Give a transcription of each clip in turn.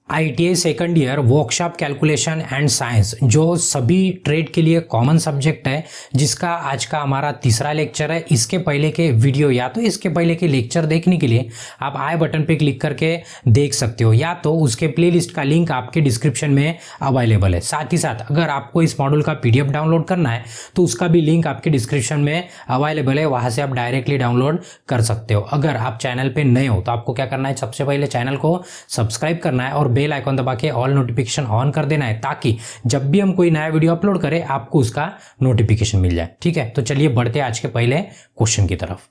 ITI second year workshop calculation and science जो सभी trade के लिए कॉमन सब्जेक्ट है, जिसका आज का हमारा तीसरा लेक्चर है। इसके पहले के वीडियो या तो इसके पहले के लेक्चर देखने के लिए आप आई बटन पे क्लिक करके देख सकते हो, या तो उसके प्लेलिस्ट का लिंक आपके डिस्क्रिप्शन में अवेलेबल है। साथ ही साथ अगर आपको इस मॉड्यूल का PDF डाउनलोड करना है तो उसका भी लिंक आपके डिस्क्रिप्शन में अवेलेबल है, वहां से आप डायरेक्टली डाउनलोड कर सकते हो। अगर आप चैनल पे नए हो तो आपको क्या करना है, सबसे पहले चैनल को सब्सक्राइब करना है और बेल आइकन दबा के ऑल नोटिफिकेशन ऑन कर देना है, ताकि जब भी हम कोई नया वीडियो अपलोड करें आपको उसका नोटिफिकेशन मिल जाए। ठीक है, तो चलिए बढ़ते हैं आज के पहले क्वेश्चन की तरफ।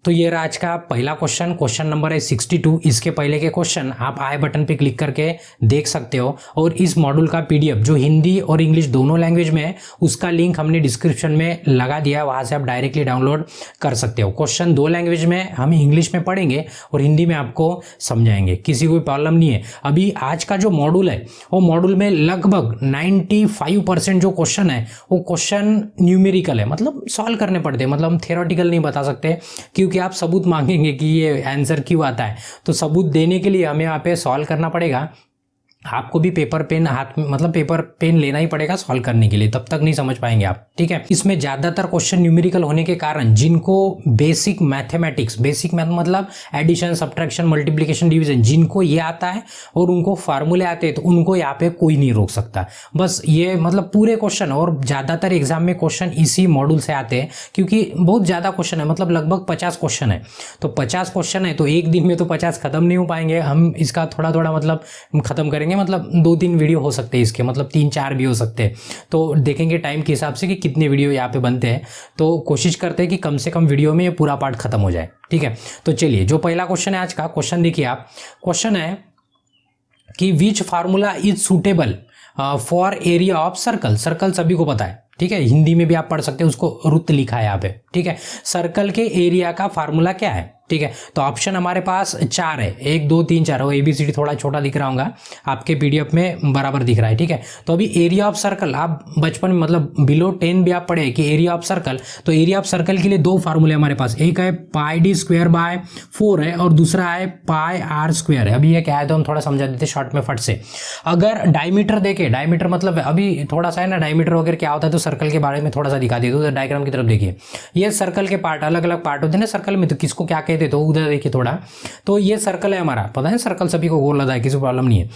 तो ये रहा आज का पहला क्वेश्चन नंबर है 62। इसके पहले के क्वेश्चन आप आई बटन पे क्लिक करके देख सकते हो, और इस मॉड्यूल का PDF जो हिंदी और इंग्लिश दोनों लैंग्वेज में है उसका लिंक हमने डिस्क्रिप्शन में लगा दिया है, वहां से आप डायरेक्टली डाउनलोड कर सकते हो। क्वेश्चन दो लैंग्वेज में, हम इंग्लिश में पढ़ेंगे और हिंदी में आपको समझाएंगे, किसी कोई प्रॉब्लम नहीं है। अभी आज का जो मॉड्यूल है वो मॉड्यूल में लगभग 95% जो क्वेश्चन है वो क्वेश्चन न्यूमेरिकल है, मतलब सॉल्व करने पड़ते हैं, मतलब हम थ्योरेटिकल नहीं बता सकते, क्योंकि आप सबूत मांगेंगे कि ये आंसर क्यों आता है, तो सबूत देने के लिए हमें यहाँ पे सॉल्व करना पड़ेगा। आपको भी पेपर पेन हाथ में, मतलब पेपर पेन लेना ही पड़ेगा सॉल्व करने के लिए, तब तक नहीं समझ पाएंगे आप। ठीक है, इसमें ज्यादातर क्वेश्चन न्यूमेरिकल होने के कारण जिनको बेसिक मैथमेटिक्स, बेसिक मैथ मतलब एडिशन, सब्ट्रैक्शन, मल्टीप्लिकेशन, डिवीजन, जिनको ये आता है और उनको फार्मूले आते हैं, तो उनको यहाँ पे कोई नहीं रोक सकता। बस ये मतलब पूरे क्वेश्चन, और ज्यादातर एग्जाम में क्वेश्चन इसी मॉड्यूल से आते हैं, क्योंकि बहुत ज्यादा क्वेश्चन है, मतलब लगभग 50 क्वेश्चन है। तो 50 क्वेश्चन है तो एक दिन में तो 50 खत्म नहीं हो पाएंगे, हम इसका थोड़ा थोड़ा मतलब खत्म करेंगे, मतलब 2-3 वीडियो हो सकते हैं इसके, मतलब 3-4 भी हो सकते हैं। तो देखेंगे टाइम के हिसाब से कि कितने वीडियो यहाँ पे बनते हैं, तो कोशिश करते हैं कि कम से कम वीडियो में ये पूरा पार्ट खत्म हो जाए। ठीक है, तो चलिए जो पहला क्वेश्चन है आज का, क्वेश्चन देखिए आप। क्वेश्चन है कि which formula is suitable for area of circle. Circle सभी को पता है, ठीक है, हिंदी में भी आप पढ़ सकते हैं, उसको वृत्त लिखा है यहाँ पे। ठीक है, सर्कल के एरिया का फार्मूला क्या है? ठीक है, तो ऑप्शन हमारे पास 4 है, 1 2 3 4। वो ABCD थोड़ा छोटा दिख रहा होगा, आपके PDF में बराबर दिख रहा है। ठीक है, तो अभी एरिया ऑफ सर्कल आप बचपन में मतलब बिलो 10 भी आप पढ़े कि एरिया ऑफ सर्कल, तो एरिया ऑफ सर्कल के लिए दो फार्मूले हमारे पास, एक है πd²/4 है और दूसरा है πr² है। अभी ये क्या है तो हम थोड़ा समझा देते शॉर्ट में फट से। अगर डायमीटर देखे, डायमीटर मतलब अभी थोड़ा सा है ना, डायमीटर वगैरह क्या होता है तो सर्कल के बारे में थोड़ा सा दिखा देते, तो डायग्राम की तरफ देखिए। ये सर्कल के पार्ट, अलग अलग पार्ट होते हैं ना सर्कल में, तो किसको क्या कहते, तो उधर देखिए थोड़ा। तो ये सर्कल है हमारा, पता है सर्कल सभी को गोल लगा है, किसी प्रॉब्लम नहीं है।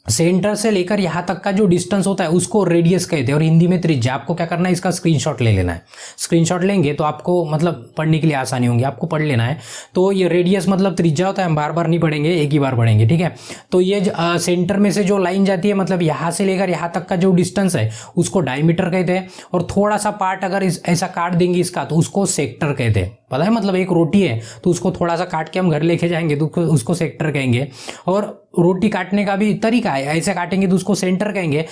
सेंटर से लेकर यहां तक का जो डिस्टेंस होता है उसको रेडियस कहते हैं, और हिंदी में त्रिज्या। आपको क्या करना है, इसका स्क्रीनशॉट ले लेना है। स्क्रीनशॉट लेंगे तो आपको मतलब पढ़ने के लिए आसानी होगी, आपको पढ़ लेना है। तो ये रेडियस मतलब त्रिज्या होता है, हम बार बार नहीं पढ़ेंगे, एक ही बार पढ़ेंगे। ठीक है, तो ये सेंटर में से जो लाइन जाती है, मतलब यहां से लेकर यहां तक का जो डिस्टेंस है उसको डायमीटर कहते हैं, और थोड़ा सा पार्ट अगर ऐसा काट देंगे इसका तो उसको सेक्टर कहते हैं। पता है, मतलब एक रोटी है तो उसको थोड़ा सा काट के हम घर लेके जाएंगे तो उसको सेक्टर कहेंगे। और रोटी काटने का भी तरीका है, ऐसे काटेंगे तो उसको सेंटर कहेंगे,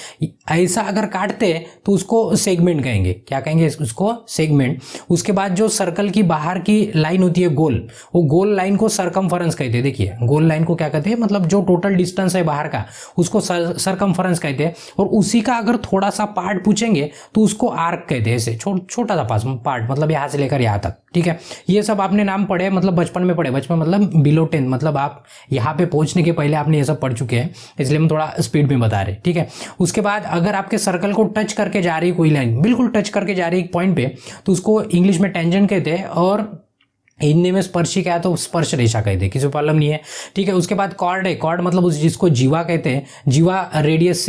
ऐसा अगर काटते हैं तो उसको सेगमेंट कहेंगे। क्या कहेंगे, उसको सेगमेंट। उसके बाद जो सर्कल की बाहर की लाइन होती है गोल, वो गोल लाइन को सरकमफरेंस कहते हैं। देखिए गोल लाइन को क्या कहते हैं, मतलब जो टोटल डिस्टेंस है बाहर का उसको सरकमफरेंस कहते हैं। और उसी का अगर थोड़ा सा पार्ट पूछेंगे तो उसको आर्क कहते हैं, ऐसे छोटा सा पार्ट, मतलब यहाँ से लेकर यहाँ तक। ठीक है, ये सब आपने नाम पढ़े, मतलब बचपन में पढ़े, बचपन मतलब बिलो 10, मतलब आप यहाँ पे पहुंचने के पहले आपने ये सब पढ़ चुके हैं, इसलिए हम थोड़ा स्पीड में बता रहे। ठीक है, उसके बाद अगर आपके सर्कल को टच करके जा रही है कोई लाइन, बिल्कुल टच करके जा रही है एक पॉइंट पे, तो उसको इंग्लिश में टेंजेंट कहते हैं, और हिंदी में स्पर्शी क्या है तो स्पर्श रेखा कहते हैं, किसी प्रॉब्लम नहीं है। ठीक है, उसके बाद कॉर्ड है, कॉर्ड मतलब जिसको जीवा कहते हैं। जीवा रेडियस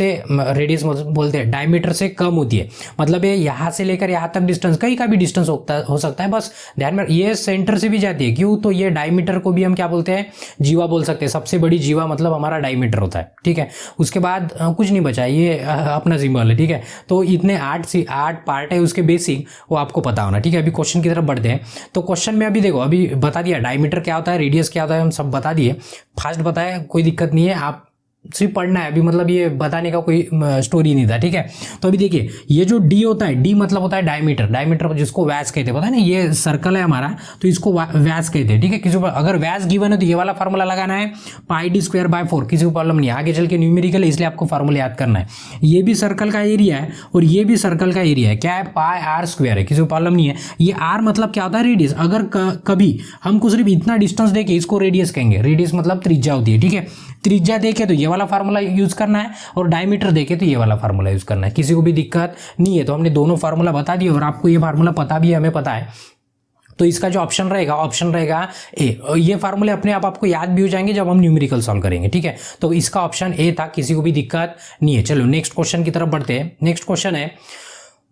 बोलते हैं, डायमीटर से कम होती है, मतलब ये यहाँ से लेकर यहाँ तक डिस्टेंस, कहीं का भी डिस्टेंस हो सकता है, बस ध्यान में। ये सेंटर से भी जाती है, क्यों, तो ये डायमीटर को भी हम क्या बोलते हैं, जीवा बोल सकते हैं। सबसे बड़ी जीवा मतलब हमारा डायमीटर होता है। ठीक है, उसके बाद कुछ नहीं बचा, ये अपना सिंबल है। ठीक है, तो इतने 8 पार्ट है उसके बेसिक, वो आपको पता होना। ठीक है, अभी क्वेश्चन की तरफ बढ़ते हैं। तो क्वेश्चन में अभी देखो, अभी बता दिया डायमीटर क्या होता है, रेडियस क्या होता है, हम सब बता दिए, फास्ट बताया, कोई दिक्कत नहीं है। आप सिर्फ पढ़ना है अभी, मतलब ये बताने का कोई स्टोरी नहीं था, ठीक है। तो अभी देखिए ये जो डी होता है, डी मतलब होता है डायमीटर, डायमीटर जिसको व्यास कहते हैं, पता है ना, ये सर्कल है हमारा तो इसको व्यास कहते हैं, ठीक है। किसी को अगर व्यास गिवन है तो ये वाला फार्मूला लगाना है पाई डी स्क्वायर बाय 4, किसी को प्रॉब्लम नहीं है, आगे चल के न्यूमेरिकल है इसलिए आपको फार्मूला याद करना है। ये भी सर्कल का एरिया है और ये भी सर्कल का एरिया है, क्या है, पाई आर स्क्वायर है, किसी को प्रॉब्लम नहीं है। ये आर मतलब क्या होता है, रेडियस। अगर कभी हमको सिर्फ इतना डिस्टेंस देके इसको रेडियस कहेंगे, रेडियस मतलब त्रिज्या होती है, ठीक है। त्रिज्या देखे तो ये वाला फार्मूला यूज करना है और डायमीटर देखे तो ये वाला फार्मूला यूज करना है, किसी को भी दिक्कत नहीं है। तो हमने दोनों फार्मूला बता दिए और आपको ये फार्मूला पता भी है, हमें पता है। तो इसका जो ऑप्शन रहेगा ए। ये फार्मूले अपने आप आपको याद भी हो जाएंगे जब हम न्यूमेरिकल सॉल्व करेंगे, ठीक है। तो इसका ऑप्शन ए था, किसी को भी दिक्कत नहीं है। चलो नेक्स्ट क्वेश्चन की तरफ बढ़ते हैं। नेक्स्ट क्वेश्चन है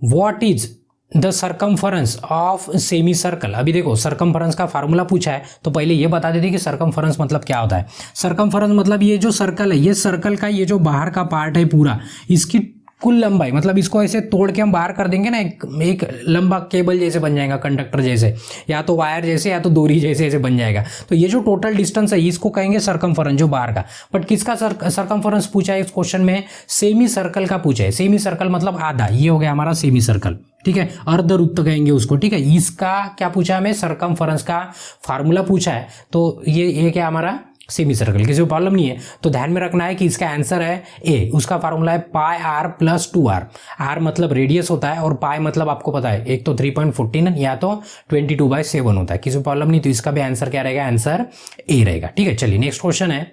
what is the circumference of semi circle. अभी देखो सर्कमफरेंस का फार्मूला पूछा है तो पहले ये बता देते कि सर्कमफरेंस मतलब क्या होता है। सर्कमफरेंस मतलब ये जो सर्कल है, ये सर्कल का ये जो बाहर का पार्ट है पूरा, इसकी कुल लंबाई, मतलब इसको ऐसे तोड़ के हम बाहर कर देंगे ना, एक लंबा केबल जैसे बन जाएगा, कंडक्टर जैसे, या तो वायर जैसे या तो डोरी जैसे ऐसे बन जाएगा। तो ये जो टोटल डिस्टेंस है इसको कहेंगे सर्कमफरेंस, जो बाहर का। बट किसका सर्कमफरेंस पूछा है इस क्वेश्चन में, सेमी सर्कल का पूछा है। सेमी सर्कल मतलब आधा, ये हो गया हमारा सेमी सर्कल, ठीक है, अर्धवृत्त कहेंगे उसको, ठीक है। इसका क्या पूछा हमें, सर्कमफरेंस का फार्मूला पूछा है। तो ये क्या हमारा सेमी सर्कल, किसी को प्रॉब्लम नहीं है। तो ध्यान में रखना है कि इसका आंसर है ए, उसका फार्मूला है पाई आर प्लस 2r। आर मतलब रेडियस होता है और पाई मतलब आपको पता है एक तो 3.14 या तो 22/7 होता है, किसी को प्रॉब्लम नहीं। तो इसका भी आंसर क्या रहेगा, आंसर ए रहेगा, ठीक है। चलिए नेक्स्ट क्वेश्चन है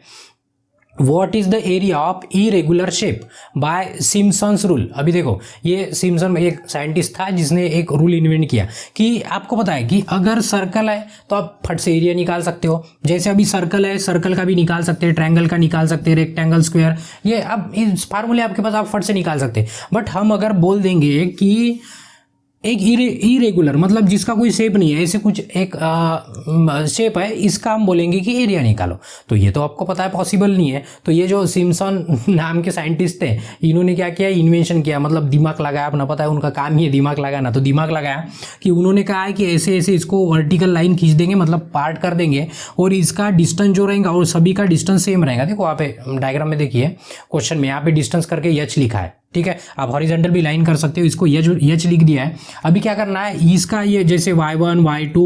What is the area of irregular shape by Simpson's rule। अभी देखो ये सिम्पसन एक साइंटिस्ट था जिसने एक रूल इन्वेंट किया कि आपको पता है कि अगर सर्कल है तो आप फट से एरिया निकाल सकते हो। जैसे अभी सर्कल है, सर्कल का भी निकाल सकते हैं, ट्रायंगल का निकाल सकते हैं, रेक्टेंगल, स्क्वायर, ये अब इस फार्मूले आपके पास, आप फट से निकाल सकते हैं। बट हम अगर बोल देंगे कि एक इरेगुलर मतलब जिसका कोई शेप नहीं है, ऐसे कुछ एक शेप है, इसका हम बोलेंगे कि एरिया निकालो, तो ये तो आपको पता है पॉसिबल नहीं है। तो ये जो सिम्पसन नाम के साइंटिस्ट थे, इन्होंने क्या किया, इन्वेंशन किया, मतलब दिमाग लगाया, अपना पता है उनका काम ही है दिमाग लगाना। तो दिमाग लगाया कि उन्होंने कहा है कि ऐसे ऐसे इसको वर्टिकल लाइन खींच देंगे, मतलब पार्ट कर देंगे, और इसका डिस्टेंस जो रहेगा और सभी का डिस्टेंस सेम रहेगा। देखो आप डायग्राम में देखिए क्वेश्चन में, यहाँ पे डिस्टेंस करके एच लिखा है, ठीक है। आप हॉरिजॉन्टल भी लाइन कर सकते हो, इसको एच लिख दिया है। अभी क्या करना है, इसका ये जैसे y1 y2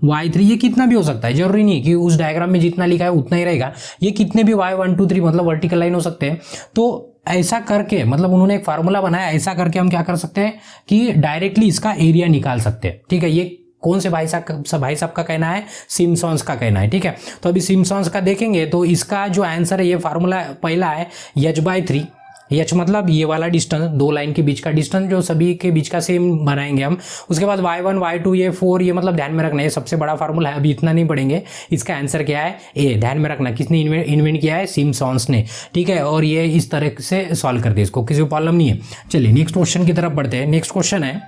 y3 ये कितना भी हो सकता है, जरूरी नहीं कि उस डायग्राम में जितना लिखा है उतना ही रहेगा, ये कितने भी y1 2 3 मतलब वर्टिकल लाइन हो सकते हैं। तो ऐसा करके मतलब उन्होंने एक फार्मूला बनाया, ऐसा करके हम क्या कर सकते हैं कि डायरेक्टली इसका एरिया निकाल सकते हैं, ठीक है। ये कौन से भाई साहब का कहना है, सिम्पसन्स का कहना है, ठीक है। तो अभी सिम्पसन्स का देखेंगे तो इसका जो आंसर है, ये फार्मूला पहला है h/3। एच मतलब ये वाला डिस्टेंस, दो लाइन के बीच का डिस्टेंस जो सभी के बीच का सेम बनाएंगे हम। उसके बाद y1 y2 ये 4, ये मतलब ध्यान में रखना है, ये सबसे बड़ा फार्मूला है, अभी इतना नहीं पढ़ेंगे। इसका आंसर क्या है, ए। ध्यान में रखना किसने इन्वेंट किया है, सिम्पसन्स ने, ठीक है। और ये इस तरह से सॉल्व कर दे, इसको किसी को प्रॉब्लम नहीं है। चलिए नेक्स्ट क्वेश्चन की तरफ बढ़ते हैं। नेक्स्ट क्वेश्चन है,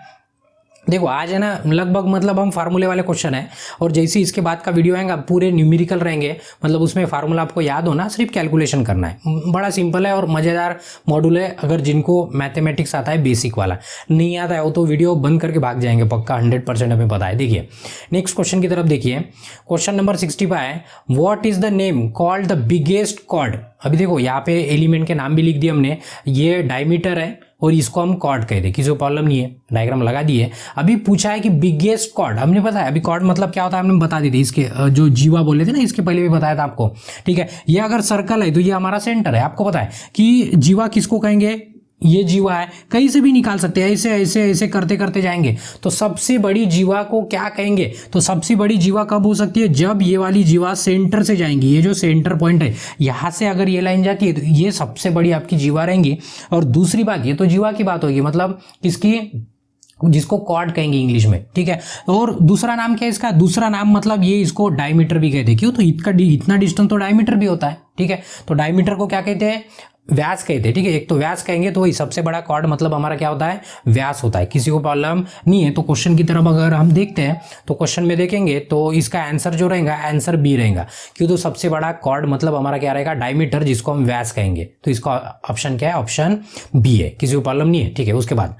देखो आज है ना लगभग मतलब हम फार्मूले वाले क्वेश्चन है, और जैसे इसके बाद का वीडियो आएगा पूरे न्यूमेरिकल रहेंगे, मतलब उसमें फार्मूला आपको याद होना, सिर्फ कैलकुलेशन करना है। बड़ा सिंपल है और मज़ेदार मॉड्यूल है। अगर जिनको मैथमेटिक्स आता है बेसिक वाला, नहीं आता है वो तो वीडियो बंद करके भाग जाएंगे पक्का, 100% हमें पता है। देखिए नेक्स्ट क्वेश्चन की तरफ देखिए, question number 65, what is the name called the biggest chord. अभी देखो यहाँ पे एलिमेंट के नाम भी लिख दिए हमने, ये डायमीटर है और इसको हम कॉर्ड कहते हैं, किसी को प्रॉब्लम नहीं है, डायग्राम लगा दिए। अभी पूछा है कि बिगेस्ट कॉर्ड, हमने पता है अभी कॉर्ड मतलब क्या होता है, हमने बता दी थी, इसके जो जीवा बोले थे ना, इसके पहले भी बताया था आपको, ठीक है। ये अगर सर्कल है तो ये हमारा सेंटर है, आपको पता है कि जीवा किसको कहेंगे, ये जीवा है, कहीं से भी निकाल सकते हैं, ऐसे ऐसे ऐसे करते करते जाएंगे। तो सबसे बड़ी जीवा को क्या कहेंगे, तो सबसे बड़ी जीवा कब हो सकती है, जब ये वाली जीवा सेंटर से जाएंगी, ये जो सेंटर पॉइंट है यहाँ से अगर ये लाइन जाती है तो ये सबसे बड़ी आपकी जीवा रहेंगी। और दूसरी बात, ये तो जीवा की बात होगी, मतलब किसकी, जिसको कॉर्ड कहेंगे इंग्लिश में, ठीक है। और दूसरा नाम क्या है इसका, दूसरा नाम मतलब ये इसको डायमीटर भी कहते हैं, क्यों, तो इतना डिस्टेंस तो डायमीटर भी होता है, ठीक है। तो डायमीटर को क्या कहते हैं, व्यास कहते हैं, ठीक है। एक तो व्यास कहेंगे तो वही सबसे बड़ा कॉर्ड मतलब हमारा क्या होता है, व्यास होता है, किसी को प्रॉब्लम नहीं है। तो क्वेश्चन की तरफ अगर हम देखते हैं तो क्वेश्चन में देखेंगे तो इसका आंसर जो रहेगा, आंसर बी रहेगा, क्यों, तो सबसे बड़ा कॉर्ड मतलब हमारा क्या रहेगा, डायमीटर, जिसको हम व्यास कहेंगे। तो इसका ऑप्शन क्या है, ऑप्शन बी है, किसी को प्रॉब्लम नहीं है, ठीक है। उसके बाद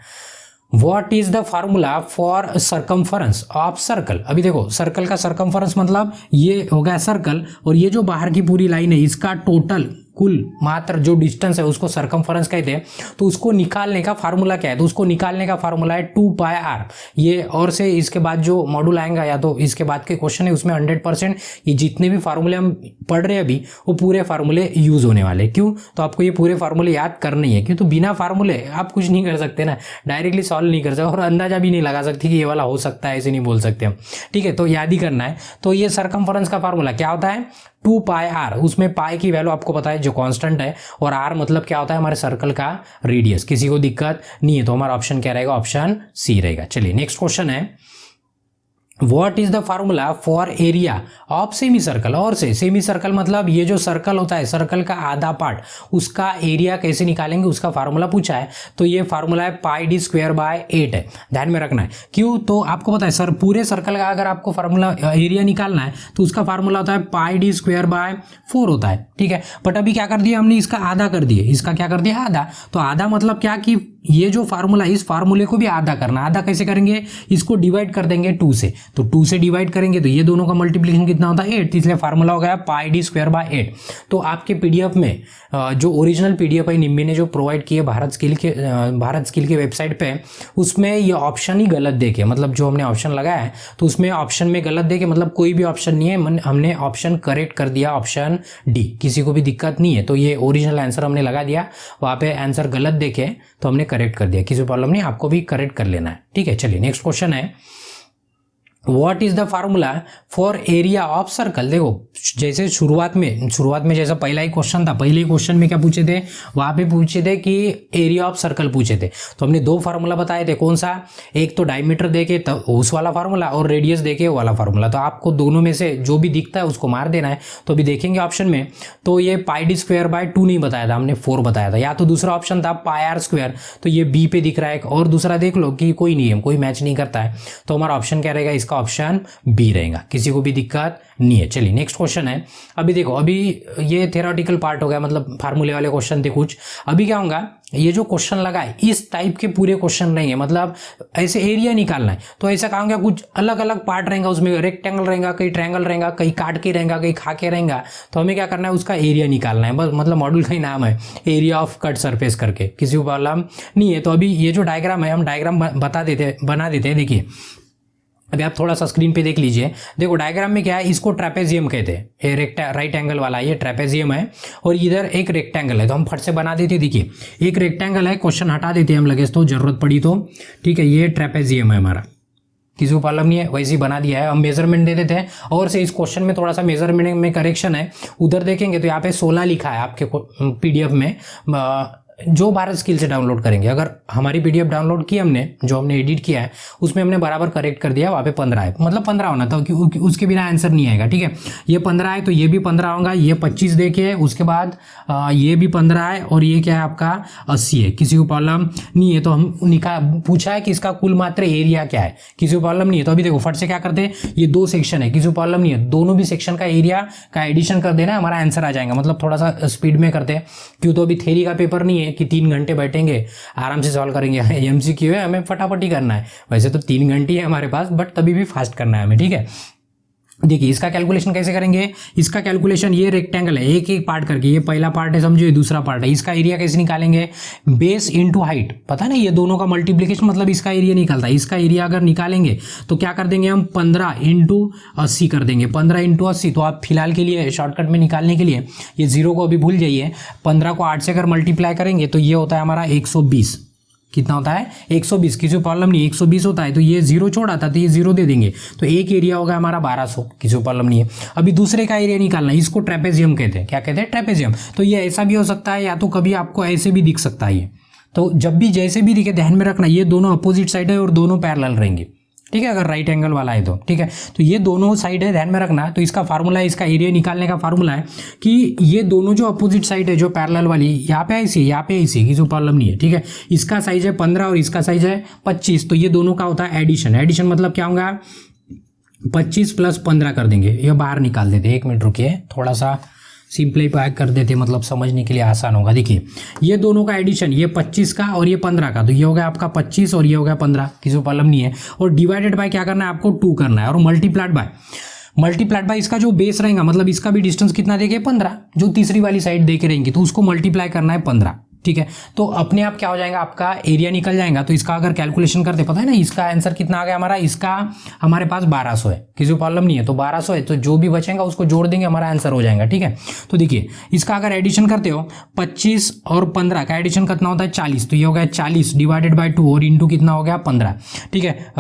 What is the formula for circumference of circle। अभी देखो सर्कल का सर्कमफरेंस मतलब ये हो गया सर्कल, और ये जो बाहर की पूरी लाइन है इसका टोटल कुल मात्र जो डिस्टेंस है उसको सरकमफरेंस कहते हैं। तो उसको निकालने का फार्मूला क्या है, तो उसको निकालने का फार्मूला है 2πr। ये और से इसके बाद जो मॉड्यूल आएगा या तो इसके बाद के क्वेश्चन है उसमें 100% ये जितने भी फार्मूले हम पढ़ रहे हैं अभी वो पूरे फार्मूले यूज होने वाले। क्यों, तो आपको ये पूरे फार्मूले याद करने हैं। क्यों, तो बिना फार्मूले आप कुछ नहीं कर सकते ना, डायरेक्टली सॉल्व नहीं कर सकते और अंदाजा भी नहीं लगा सकते कि ये वाला हो सकता है, ऐसे नहीं बोल सकते हम। ठीक है, तो याद ही करना है। तो ये सरकमफरेंस का फार्मूला क्या होता है 2πr। उसमें पाई की वैल्यू आपको पता है जो कांस्टेंट है, और r मतलब क्या होता है हमारे सर्कल का रेडियस। किसी को दिक्कत नहीं है तो हमारा ऑप्शन क्या रहेगा, ऑप्शन सी रहेगा। चलिए नेक्स्ट क्वेश्चन है, What is the formula for area of semi circle. और से सेमी सर्कल मतलब ये जो सर्कल होता है, सर्कल का आधा पार्ट, उसका एरिया कैसे निकालेंगे उसका फार्मूला पूछा है। तो ये फार्मूला है πd²/8 है, ध्यान में रखना है। क्यों, तो आपको पता है सर पूरे सर्कल का अगर आपको फार्मूला एरिया निकालना है तो उसका फार्मूला होता है πd²/4 होता है। ठीक है, बट अभी क्या कर दिया हमने, इसका आधा कर दिए। इसका क्या कर दिया, आधा। तो आधा मतलब क्या कि ये जो फार्मूला, इस फार्मूले को भी आधा करना। आधा कैसे करेंगे, इसको डिवाइड कर देंगे 2 से। तो 2 से डिवाइड करेंगे तो ये दोनों का मल्टीप्लिकेशन कितना होता है 8, इसलिए फार्मूला हो गया πd²/8। तो आपके पीडीएफ में जो ओरिजिनल पीडीएफ है निम्मी ने जो प्रोवाइड किए भारत स्किल के वेबसाइट पे, उसमें ये ऑप्शन ही गलत देके, मतलब जो हमने ऑप्शन लगाया है तो उसमें ऑप्शन में गलत देके, मतलब कोई भी ऑप्शन नहीं है, हमने ऑप्शन करेक्ट कर दिया, ऑप्शन डी। किसी को भी दिक्कत नहीं है, तो ये ओरिजिनल आंसर हमने लगा दिया, वहाँ पे आंसर गलत देखे तो हमने करेक्ट कर दिया, किसी प्रॉब्लम नहीं, आपको भी करेक्ट कर लेना है। ठीक है, चलिए नेक्स्ट क्वेश्चन है, What is the formula for area of circle। देखो जैसे शुरुआत में जैसा पहला ही क्वेश्चन था, पहले क्वेश्चन में क्या पूछे थे, वहां पे पूछे थे कि एरिया ऑफ सर्कल पूछे थे। तो हमने 2 फार्मूला बताए थे, कौन सा, एक तो डायमीटर देके तब उस वाला फार्मूला और रेडियस देके वो वाला फार्मूला। तो आपको दोनों में से जो भी दिखता है उसको मार देना है। तो अभी देखेंगे ऑप्शन में, तो ये πd²/2 नहीं बताया था, हमने 4 बताया था। या तो दूसरा ऑप्शन था πr², तो ये बी पे दिख रहा है, और दूसरा देख लो कि कोई नहीं है, कोई मैच नहीं करता है। तो हमारा ऑप्शन क्या रहेगा, इसका ऑप्शन बी रहेगा, किसी को भी दिक्कत नहीं है। चलिए नेक्स्ट क्वेश्चन है, अभी देखो, अभी ये थ्योरेटिकल पार्ट हो गया, मतलब फार्मूले वाले क्वेश्चन थे कुछ। अभी क्या होगा, ये जो क्वेश्चन लगा है इस टाइप के पूरे क्वेश्चन रहेंगे, मतलब ऐसे एरिया निकालना है तो ऐसा काम क्या, कुछ अलग अलग पार्ट रहेगा, उसमें रेक्टेंगल रहेगा, कहीं ट्रायंगल रहेगा, कहीं काट के रहेगा, कहीं खा के रहेगा। तो हमें क्या करना है, उसका एरिया निकालना है बस, मतलब मॉड्यूल का ही नाम है एरिया ऑफ कट सरफेस करके, किसी को प्रॉब्लम नहीं है। तो अभी ये जो डायग्राम है हम डायग्राम बना देते हैं। देखिए अभी आप थोड़ा सा स्क्रीन पे देख लीजिए, देखो डायग्राम में क्या है, इसको ट्रेपेजियम कहते हैं, ये राइट एंगल वाला ये ट्रेपेजियम है, और इधर एक रेक्टेंगल है। तो हम फट से बना देते, देखिए एक रेक्टेंगल है, क्वेश्चन हटा देते हैं हम लगे तो जरूरत पड़ी तो। ठीक है, ये ट्रेपेजियम है हमारा, किसी को प्रॉब्लम नहीं है, वैसे ही बना दिया है। हम मेजरमेंट दे देते हैं, और से इस क्वेश्चन में थोड़ा सा मेजरमेंट में करेक्शन है, उधर देखेंगे तो यहाँ पे 16 लिखा है आपके पीडीएफ में, जो भारत स्किल से डाउनलोड करेंगे। अगर हमारी पीडीएफ डाउनलोड की हमने, जो हमने एडिट किया है उसमें हमने बराबर करेक्ट कर दिया, वहाँ पे 15 है, मतलब 15 होना था, उसके बिना आंसर नहीं आएगा। ठीक है, ये 15 है तो ये भी 15 होगा, ये 25 देखिए, उसके बाद ये भी 15 है, और ये क्या है आपका 80 है, किसी को प्रॉब्लम नहीं है। तो हम पूछा है कि इसका कुल मात्र एरिया क्या है, किसी को प्रॉब्लम नहीं है। तो अभी देखो फट से क्या करते हैं, ये 2 सेक्शन है, किसी को प्रॉब्लम नहीं है, दोनों भी सेक्शन का एरिया का एडिशन कर देना, हमारा आंसर आ जाएगा। मतलब थोड़ा सा स्पीड में करते हैं, क्यों, तो अभी थ्योरी का पेपर नहीं है कि 3 घंटे बैठेंगे आराम से सॉल्व करेंगे। एमसीक्यू है, हमें फटाफट ही करना है। वैसे तो 3 घंटे है हमारे पास, बट तभी भी फास्ट करना है हमें। ठीक है, देखिए इसका कैलकुलेशन कैसे करेंगे, इसका कैलकुलेशन, ये रेक्टेंगल है, एक एक पार्ट करके, ये पहला पार्ट है समझो, ये दूसरा पार्ट है, इसका एरिया कैसे निकालेंगे, बेस इनटू हाइट, पता ना, ये दोनों का मल्टीप्लिकेशन मतलब इसका एरिया निकलता है। इसका एरिया अगर निकालेंगे तो क्या कर देंगे हम, 15 × 80 कर देंगे, 15 × 80। तो आप फिलहाल के लिए शॉर्टकट में निकालने के लिए ये 0 को अभी भूल जाइए, 15 को 8 से अगर मल्टीप्लाई करेंगे तो ये होता है हमारा 120। कितना होता है 120, किसी को प्रॉब्लम नहीं, 120 होता है। तो ये 0 छोड़ा था तो ये 0 दे देंगे, तो एक एरिया होगा हमारा 1200, किसी को प्रॉब्लम नहीं है। अभी दूसरे का एरिया निकालना है, इसको ट्रेपेजियम कहते हैं। क्या कहते हैं, ट्रेपेजियम। तो ये ऐसा भी हो सकता है, या तो कभी आपको ऐसे भी दिख सकता है ये। तो जब भी जैसे भी दिखे ध्यान में रखना, ये दोनों अपोजिट साइड है और दोनों पैरेलल रहेंगे। ठीक है, अगर राइट एंगल वाला है तो ठीक है, तो ये दोनों साइड है, ध्यान में रखना। तो इसका फार्मूला है, इसका एरिया निकालने का फार्मूला है कि ये दोनों जो अपोजिट साइड है, जो पैरेलल वाली, यहाँ पे ऐसी, यहाँ पे ऐसी, किसी को प्रॉब्लम नहीं है। ठीक है, इसका साइज है 15 और इसका साइज है 25, तो ये दोनों का होता है एडिशन। एडिशन मतलब क्या होगा, 25 + 15 कर देंगे, ये बाहर निकाल देते। 1 मिनट रुकिए, थोड़ा सा सिंप्लीफाई कर देते, मतलब समझने के लिए आसान होगा। देखिए ये दोनों का एडिशन, ये 25 का और ये 15 का, तो ये हो गया आपका 25 और ये हो गया 15, किसी को प्रॉब्लम नहीं है। और डिवाइडेड बाय क्या करना है आपको, 2 करना है, और मल्टीप्लाइड बाय इसका जो बेस रहेगा, मतलब इसका भी डिस्टेंस कितना देके 15, जो तीसरी वाली साइड देके रहेंगी, तो उसको मल्टीप्लाई करना है 15, ठीक है। तो अपने आप क्या हो जाएगा, आपका एरिया निकल जाएगा। तो इसका अगर कैलकुलेशन करते, पता है ना इसका आंसर कितना आ गया हमारा, इसका हमारे पास 1200 है, किसी को प्रॉब्लम नहीं है। तो 1200 है, तो जो भी बचेगा उसको जोड़ देंगे, हमारा आंसर हो जाएगा, ठीक है। तो देखिए इसका अगर एडिशन करते हो 25 और 15 का एडिशन कितना होता है 40, तो ये हो गया 40 डिवाइडेड बाय 2 और इंटू कितना हो गया 15, ठीक है।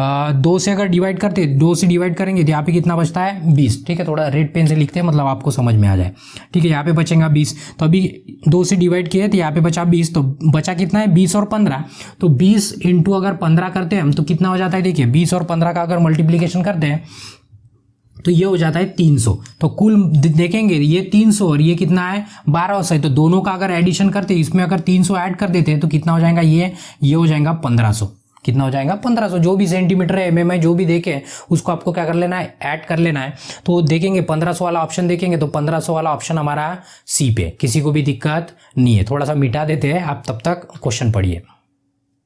2 से अगर डिवाइड करते, 2 से डिवाइड करेंगे तो यहाँ पे कितना बचता है 20, ठीक है। थोड़ा रेड पेन से लिखते हैं, मतलब आपको समझ में आ जाए, ठीक है। यहाँ पे बचेगा 20, तो अभी 2 से डिवाइड किए तो यहाँ पे बचा 20, तो बचा कितना है 20 और 15, तो 20 इंटू अगर 15 करते हैं हम तो कितना हो जाता है, देखिए 20 और 15 का अगर मल्टीप्लीकेशन करते हैं तो ये हो जाता है 300। तो कुल देखेंगे ये 300 और ये कितना है 1200 है, तो दोनों का अगर एडिशन करते हैं, इसमें अगर 300 ऐड कर देते हैं तो कितना हो जाएगा, ये हो जाएगा 1500। कितना हो जाएगा 1500, जो भी सेंटीमीटर है mm है जो भी देखे उसको आपको क्या कर लेना है, ऐड कर लेना है। तो देखेंगे 1500 वाला ऑप्शन देखेंगे, तो 1500 वाला ऑप्शन हमारा सी पे, किसी को भी दिक्कत नहीं है। थोड़ा सा मिटा देते हैं, आप तब तक क्वेश्चन पढ़िए,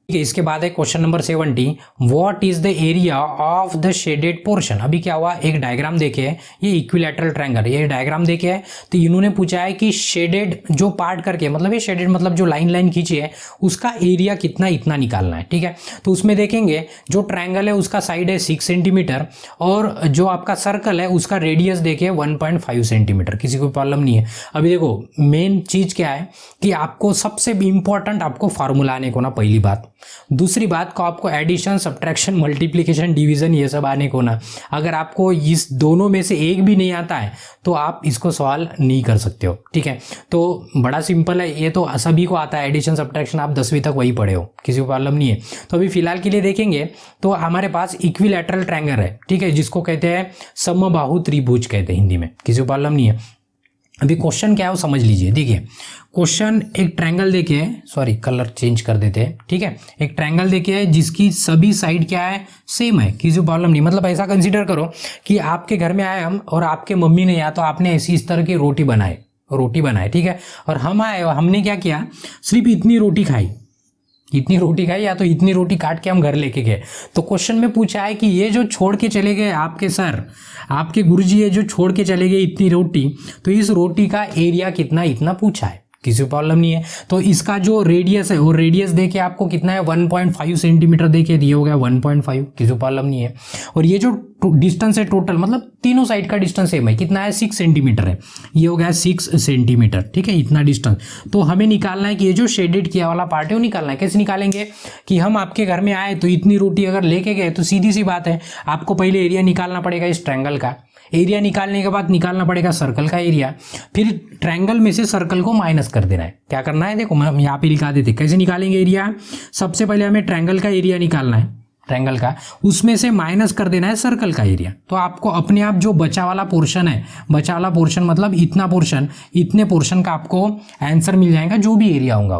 ठीक है। इसके बाद है question number 70, what is the area of the shaded portion. अभी क्या हुआ, एक डायग्राम देखे, ये इक्विलैटरल ट्रायंगल, ये डायग्राम देखे है, तो इन्होंने पूछा है कि शेडेड जो पार्ट करके, मतलब ये शेडेड मतलब जो लाइन खींची है उसका एरिया कितना, इतना निकालना है, ठीक है। तो उसमें देखेंगे जो ट्रायंगल है उसका साइड है 6 सेंटीमीटर और जो आपका सर्कल है उसका रेडियस देखिए 1.5 सेंटीमीटर, किसी को प्रॉब्लम नहीं है। अभी देखो मेन चीज क्या है कि आपको सबसे इंपॉर्टेंट आपको फार्मूला आने को ना, पहली बात। दूसरी बात को आपको एडिशन, सब्ट्रैक्शन, मल्टीप्लिकेशन, डिवीजन ये सब आने को ना। अगर आपको इस दोनों में से एक भी नहीं आता है तो आप इसको सवाल नहीं कर सकते हो, ठीक है। तो बड़ा सिंपल है, ये तो सभी को आता है एडिशन सब्ट्रैक्शन, आप 10वीं तक वही पढ़े हो, किसी को प्रॉब्लम नहीं है। तो अभी फिलहाल के लिए देखेंगे तो हमारे पास इक्विलैटरल ट्रायंगल है, ठीक है, जिसको कहते हैं समबाहु त्रिभुज कहते हैं हिंदी में, किसी को प्रॉब्लम नहीं है। अभी क्वेश्चन क्या है वो समझ लीजिए। देखिए क्वेश्चन एक ट्रायंगल देखे, सॉरी कलर चेंज कर देते हैं, ठीक है। एक ट्रायंगल देखे जिसकी सभी साइड क्या है, सेम है, किसी को प्रॉब्लम नहीं। मतलब ऐसा कंसीडर करो कि आपके घर में आए हम और आपके मम्मी ने या तो आपने ऐसी इस तरह की रोटी बनाए, ठीक है। और हम आए और हमने क्या किया, सिर्फ इतनी रोटी खाई या तो इतनी रोटी काट के हम घर लेके गए। तो क्वेश्चन में पूछा है कि ये जो छोड़ के चले गए आपके सर, आपके गुरुजी, ये जो छोड़ के चले गए इतनी रोटी, तो इस रोटी का एरिया कितना, इतना पूछा है, किसी को प्रॉब्लम नहीं है। तो इसका जो रेडियस है वो रेडियस देके आपको कितना है 1.5 सेंटीमीटर देके दिया हो गया 1.5, किसी को प्रॉब्लम नहीं है। और ये जो डिस्टेंस है टोटल, मतलब तीनों साइड का डिस्टेंस सेम है, कितना है 6 सेंटीमीटर है, ये हो गया 6 सेंटीमीटर, ठीक है, इतना डिस्टेंस। तो हमें निकालना है कि ये जो शेडेड किया वाला पार्ट है वो निकालना है। कैसे निकालेंगे कि हम आपके घर में आए तो इतनी रोटी अगर लेके गए तो सीधी सी बात है आपको पहले एरिया निकालना पड़ेगा इस ट्रायंगल का। एरिया निकालने के बाद निकालना पड़ेगा सर्कल का एरिया, फिर ट्रायंगल में से सर्कल को माइनस कर देना है। क्या करना है, देखो हम यहाँ पे लिखा देते कैसे निकालेंगे एरिया। सबसे पहले हमें ट्रायंगल का एरिया निकालना है, ट्रायंगल का, उसमें से माइनस कर देना है सर्कल का एरिया। तो आपको अपने आप जो बचा वाला पोर्शन है, बचा वाला पोर्शन मतलब इतना पोर्शन, इतने पोर्शन का आपको आंसर मिल जाएगा, जो भी एरिया होगा।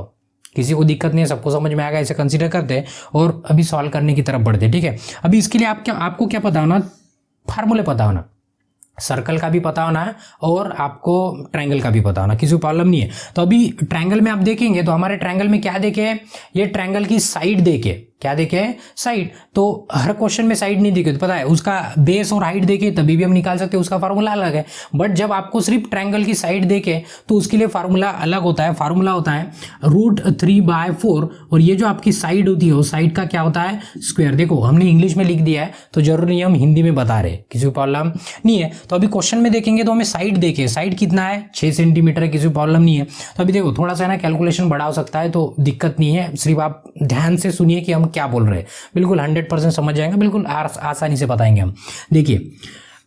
किसी को दिक्कत नहीं है, सबको समझ में आएगा, ऐसे कंसीडर करते हैं और अभी सॉल्व करने की तरफ बढ़ते, ठीक है। अभी इसके लिए आपको क्या पता होना, फार्मूले पता होना, सर्कल का भी पता होना है और आपको ट्रायंगल का भी पता होना, किसी को प्रॉब्लम नहीं है। तो अभी ट्रायंगल में आप देखेंगे तो हमारे ट्रायंगल में क्या देखे, ये ट्रायंगल की साइड देखे, क्या देखे, साइड। तो हर क्वेश्चन में साइड नहीं देखे तो पता है उसका बेस और हाइट देखे तभी भी हम निकाल सकते हैं, उसका फार्मूला अलग है। बट जब आपको सिर्फ ट्रायंगल की साइड देखे तो उसके लिए फार्मूला अलग होता है। फार्मूला होता है √3/4 और ये जो आपकी साइड होती है वो साइड का क्या होता है, स्क्वायर। देखो हमने इंग्लिश में लिख दिया है तो जरूरी नहीं हम हिंदी में बता रहे, किसी को प्रॉब्लम नहीं है। तो अभी क्वेश्चन में देखेंगे तो हमें साइड देखे, साइड कितना है 6 सेंटीमीटर है, किसी को प्रॉब्लम नहीं है। तो अभी देखो थोड़ा सा ना कैलकुलेशन बड़ा हो सकता है तो दिक्कत नहीं है, सिर्फ आप ध्यान से सुनिए कि हम क्या बोल रहे हैं, बिल्कुल 100% समझ जाएंगे, बिल्कुल आसानी से बताएंगे हम। देखिए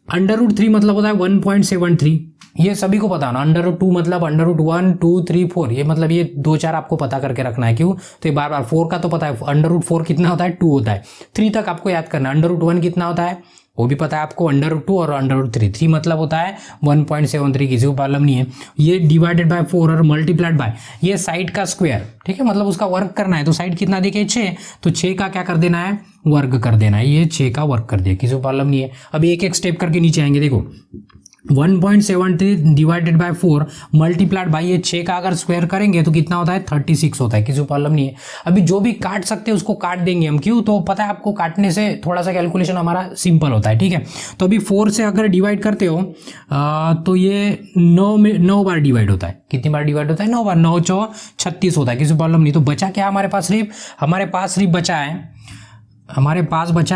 √3 मतलब होता है 1.73, ये सभी को पता होना। √2 मतलब √1, 2, 3, 4, ये मतलब ये 2-4 आपको पता करके रखना है। क्यों, तो ये बार बार 4 का तो पता है, √4 कितना होता है 2 होता है, 3 तक आपको याद करना है। √1 कितना होता है वो भी पता है आपको, √2 और √3, 3 मतलब होता है 1.73, किसी को प्रॉब्लम नहीं है। ये डिवाइडेड बाय 4 और मल्टीप्लाइड बाय ये साइड का स्क्वायर, ठीक है, मतलब उसका वर्ग करना है। तो साइड कितना देखिए 6, तो 6 का क्या कर देना है, वर्ग कर देना है। ये 6 का वर्ग कर दिया, किसी को प्रॉब्लम नहीं है। अब एक एक स्टेप करके नीचे आएंगे। देखो 1.73 डिवाइडेड बाय 4 मल्टीप्लाइड बाई ये 6 का अगर स्क्वायर करेंगे तो कितना होता है 36 होता है, किसी प्रॉब्लम नहीं है। अभी जो भी काट सकते हैं उसको काट देंगे हम, क्यों, तो पता है आपको काटने से थोड़ा सा कैलकुलेशन हमारा सिंपल होता है, ठीक है। तो अभी 4 से अगर डिवाइड करते हो तो ये 9 बार डिवाइड होता है, कितनी बार डिवाइड होता है 9 बार, 9 चौ 36 होता है, किसी प्रॉब्लम नहीं। तो बचा क्या हमारे पास सिर्फ बचा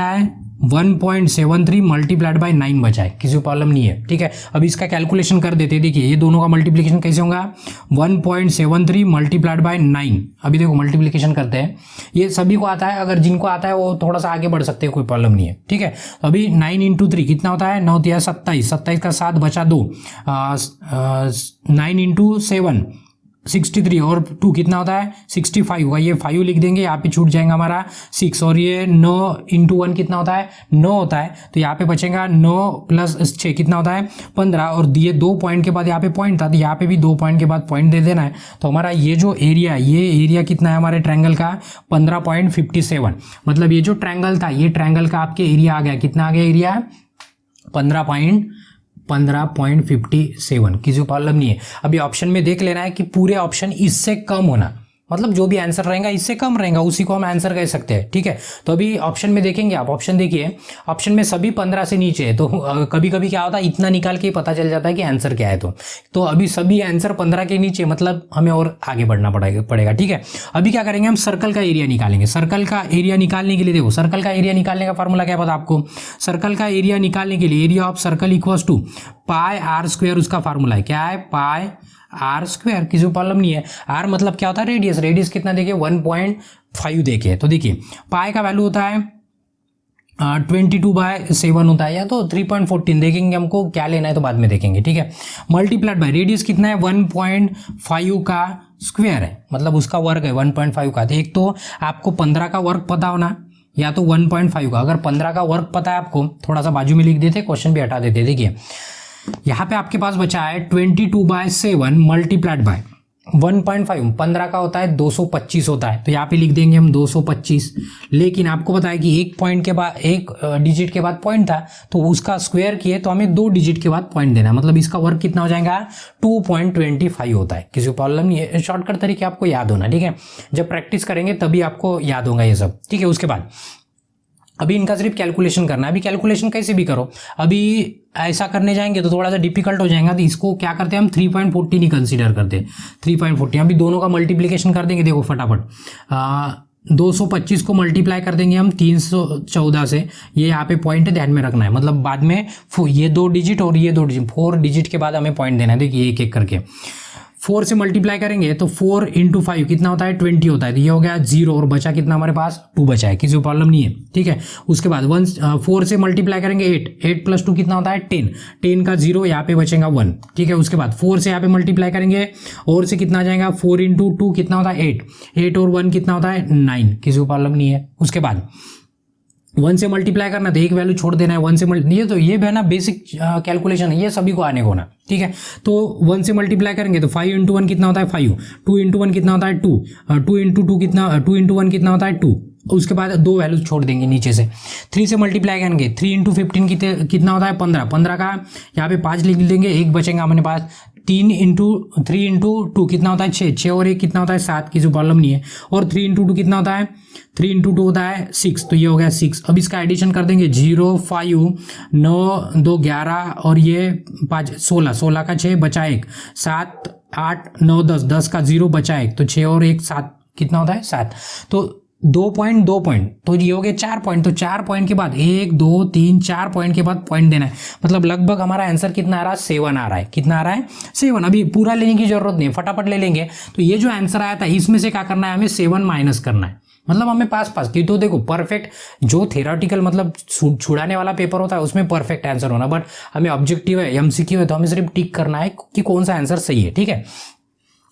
है 1.73 मल्टीप्लाइड बाय 9 बचा है, किसी को प्रॉब्लम नहीं है, ठीक है। अब इसका कैलकुलेशन कर देते हैं, देखिए ये दोनों का मल्टीप्लिकेशन कैसे होगा, 1.73 मल्टीप्लाइड बाय 9। अभी देखो मल्टीप्लिकेशन करते हैं, ये सभी को आता है, अगर जिनको आता है वो थोड़ा सा आगे बढ़ सकते हैं, कोई प्रॉब्लम नहीं है, ठीक है। तो अभी 9 × 3 कितना होता है, 9 × 27, 27 का 7 बचा 2, 9 × 7 63 और 2 कितना होता है 65 होगा, ये 5 लिख देंगे, यहाँ पे छूट जाएगा हमारा 6, और ये 9 × 1 कितना होता है 9 होता है, तो यहाँ पे बचेगा 9 + 6 कितना होता है 15, और दिए 2 पॉइंट के बाद यहाँ पे पॉइंट था, तो यहाँ पे भी 2 पॉइंट के बाद पॉइंट दे देना है। तो हमारा ये जो एरिया है, ये एरिया कितना है हमारे ट्रायंगल का 15.57, मतलब ये जो ट्रायंगल था, ये ट्रायंगल का आपके एरिया आ गया, कितना आ गया एरिया 15.57, किसी को प्रॉब्लम नहीं है। अभी ऑप्शन में देख लेना है कि पूरे ऑप्शन इससे कम होना, मतलब जो भी आंसर रहेगा इससे कम रहेगा, उसी को हम आंसर कह सकते हैं, ठीक है। तो अभी ऑप्शन में देखेंगे आप, ऑप्शन देखिए, ऑप्शन में सभी 15 से नीचे है, तो कभी कभी क्या होता है इतना निकाल के ही पता चल जाता है कि आंसर क्या है। तो अभी सभी आंसर 15 के नीचे, मतलब हमें और आगे बढ़ना पड़ेगा, ठीक है। अभी क्या करेंगे, हम सर्कल का एरिया निकालेंगे। सर्कल का एरिया निकालने के लिए देखो, सर्कल का एरिया निकालने का फॉर्मूला क्या पता आपको, सर्कल का एरिया निकालने के लिए area of circle equals to πr², उसका फॉर्मूला है, क्या है πr², किसी को प्रॉब्लम नहीं है। r मतलब क्या होता है रेडियस, रेडियस कितना देखिए 1.5 देखिए, तो देखिए पाई का वैल्यू होता है 22/7 होता है, या तो 3.14 देखेंगे, हमको क्या लेना है तो बाद में देखेंगे, ठीक है। मल्टीप्लाइड बाय रेडियस कितना है 1.5 का स्क्वायर है, मतलब उसका वर्ग है 1.5 का। एक तो आपको 15 का वर्ग पता होना, या तो 1.5 का। अगर 15 का वर्ग पता है आपको, थोड़ा सा बाजू में लिख देते, क्वेश्चन भी हटा देते। देखिए यहाँ पे आपके पास बचा है 22/7 मल्टीप्लाइड बाय 1.5, 15 का होता है 225 होता है, तो यहाँ पे लिख देंगे हम 225। लेकिन आपको पता है कि एक पॉइंट के बाद, एक डिजिट के बाद पॉइंट था, तो उसका स्क्वायर किए तो हमें 2 डिजिट के बाद पॉइंट देना है, मतलब इसका वर्क कितना हो जाएगा 2.25 होता है, किसी को प्रॉब्लम नहीं है। शॉर्टकट तरीके आपको याद होना, ठीक है, जब प्रैक्टिस करेंगे तभी आपको याद होगा ये सब, ठीक है। उसके बाद अभी इनका सिर्फ कैलकुलेशन करना है। अभी कैलकुलेशन कैसे भी करो, अभी ऐसा करने जाएंगे तो थोड़ा सा डिफिकल्ट हो जाएगा, तो इसको क्या करते हैं हम 3.14 ही कंसीडर करते हैं, 3.14। अभी दोनों का मल्टीप्लिकेशन कर देंगे, देखो फटाफट 225 को मल्टीप्लाई कर देंगे हम 314 से, ये यहाँ पे पॉइंट ध्यान में रखना है, मतलब बाद में ये 2 डिजिट और ये 2 डिजिट, 4 डिजिट के बाद हमें पॉइंट देना है। देखिए एक एक करके 4 से मल्टीप्लाई करेंगे तो 4 × 5 कितना होता है 20 होता है, तो ये हो गया 0, और बचा कितना हमारे पास 2 बचा है, किसी को प्रॉब्लम नहीं है, ठीक है। उसके बाद 4 से मल्टीप्लाई करेंगे 8 + 2 कितना होता है 10 का 0, यहाँ पे बचेगा 1, ठीक है। उसके बाद 4 से यहाँ पे मल्टीप्लाई करेंगे, और से कितना आ जाएगा 4 × 2 कितना होता है 8 और 1 कितना होता है 9, किसी को प्रॉब्लम नहीं है। उसके बाद 1 से मल्टीप्लाई करना, तो एक वैल्यू छोड़ देना है, 1 से ये तो ये है ना बेसिक कैलकुलेशन है, ये सभी को आने को ना, ठीक है। तो 1 से मल्टीप्लाई करेंगे तो 5 × 1 कितना होता है 5, 2 × 1 कितना होता है 2, 2 × 1 कितना होता है 2। उसके बाद 2 वैल्यूज छोड़ देंगे नीचे से। 3 से मल्टीप्लाई करेंगे, 3 × 15 कितना होता है 15 का यहाँ पे 5 लिख देंगे, एक बचेगा हमारे पास। 3 × 2 कितना होता है 6 और 1 कितना होता है 7, किसी प्रॉब्लम नहीं है। और 3 × 2 कितना होता है 3 × 2 होता है 6, तो ये हो गया 6। अब इसका एडिशन कर देंगे 0 5 9 2 11 और ये 5 16 का 6 बचा 1, 7 8 9 10 का 0 बचा 1, तो 6 और 1 7 कितना होता है 7। तो 2 पॉइंट तो ये हो गए 4 पॉइंट। तो 4 पॉइंट के बाद 1 2 3 4 पॉइंट के बाद पॉइंट देना है, मतलब लगभग हमारा आंसर कितना आ रहा है 7 आ रहा है। कितना आ रहा है 7। अभी पूरा लेने की जरूरत नहीं, फटाफट ले लेंगे। तो ये जो आंसर आया था इसमें से क्या करना है, हमें 7 माइनस करना है, मतलब हमें पास की। तो देखो परफेक्ट जो थेराटिकल मतलब छुड़ाने वाला पेपर होता है उसमें परफेक्ट आंसर होना, बट हमें ऑब्जेक्टिव है MCQ है तो हमें सिर्फ टिक करना है कि कौन सा आंसर सही है, ठीक है।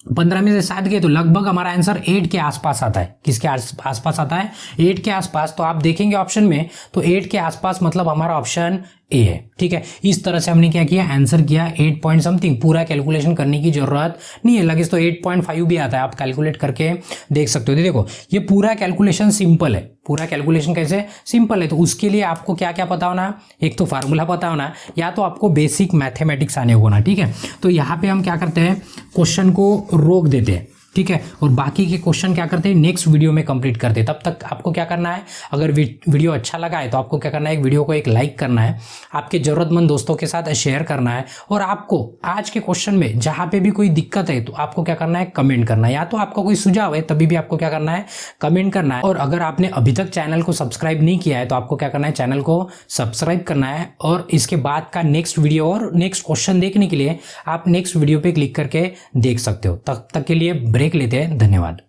15 में से 7 गए तो लगभग हमारा आंसर 8 के आसपास आता है। किसके आसपास आता है 8 के आसपास। तो आप देखेंगे ऑप्शन में तो 8 के आसपास, मतलब हमारा ऑप्शन ए है। ठीक है, इस तरह से हमने क्या किया, आंसर किया 8 पॉइंट समथिंग। पूरा कैलकुलेशन करने की जरूरत नहीं है, लगे तो 8.5 भी आता है, आप कैलकुलेट करके देख सकते हो। देखो ये पूरा कैलकुलेशन सिंपल है, पूरा कैलकुलेशन कैसे सिंपल है। तो उसके लिए आपको क्या क्या पता होना, एक तो फार्मूला पता होना, या तो आपको बेसिक मैथमेटिक्स आने होना। ठीक है, तो यहाँ पे हम क्या करते हैं, क्वेश्चन को रोक देते हैं। ठीक है, और बाकी के क्वेश्चन क्या करते हैं, नेक्स्ट वीडियो में कंप्लीट करते हैं। तब तक आपको क्या करना है, अगर वीडियो अच्छा लगा है तो आपको क्या करना है, वीडियो को एक लाइक करना है, आपके जरूरतमंद दोस्तों के साथ शेयर करना है, और आपको आज के क्वेश्चन में जहां पे भी कोई दिक्कत है तो आपको क्या करना है, कमेंट करना है, या तो आपका कोई सुझाव है तभी भी आपको क्या करना है, कमेंट करना है। और अगर आपने अभी तक चैनल को सब्सक्राइब नहीं किया है तो आपको क्या करना है, चैनल को सब्सक्राइब करना है। और इसके बाद का नेक्स्ट वीडियो और नेक्स्ट क्वेश्चन देखने के लिए आप नेक्स्ट वीडियो पे क्लिक करके देख सकते हो। तब तक के लिए ब्रेक लेते हैं, धन्यवाद।